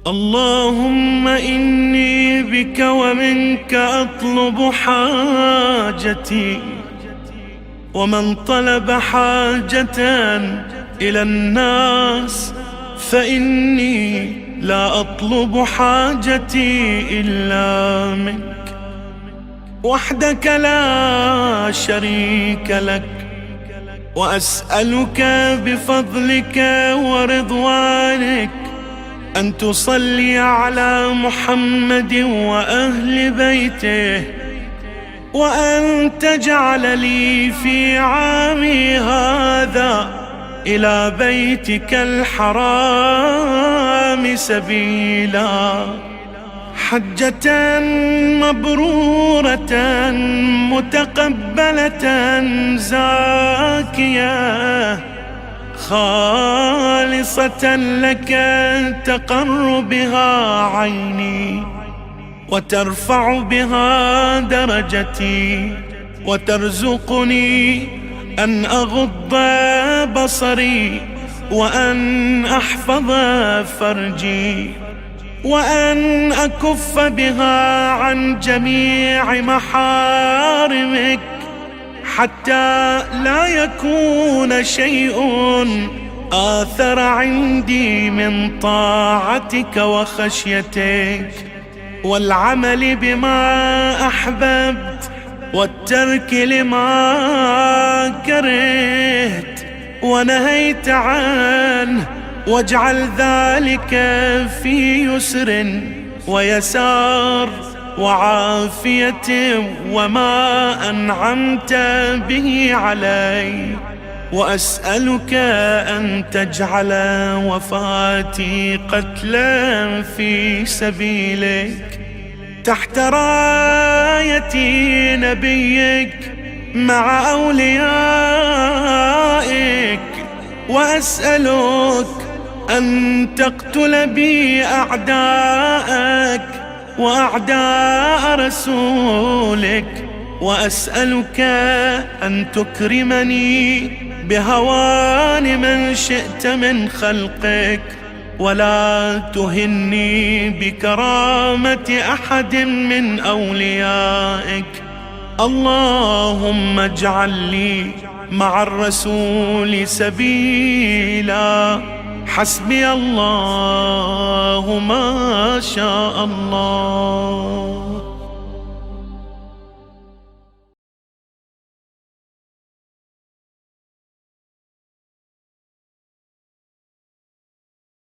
اللهم إني بك ومنك أطلب حاجتي، ومن طلب حاجة إلى الناس فإني لا أطلب حاجتي إلا منك، وحدك لا شريك لك. وأسألك بفضلك ورضوانك أن تصلي على محمد وأهل بيته، وأن تجعل لي في عامي هذا إلى بيتك الحرام سبيلا، حجة مبرورة متقبلة زاكية خالصة لك تقر بها عيني وترفع بها درجتي، وترزقني أن أغض بصري، وأن أحفظ فرجي، وأن أكف بها عن جميع محارمك، حتى لا يكون شيء آثر عندي من طاعتك وخشيتك، والعمل بما أحببت والترك لما كرهت ونهيت عنه، واجعل ذلك في يسر ويسار وعافية وما أنعمت به علي. وأسألك أن تجعل وفاتي قتلا في سبيلك تحت راية نبيك مع أوليائك، وأسألك أن تقتل بي أعداءك وأعداء رسولك، وأسألك أن تكرمني بهوان من شئت من خلقك، ولا تهني بكرامة أحد من أوليائك. اللهم اجعل لي مع الرسول سبيلا. حسبي الله ما شاء الله.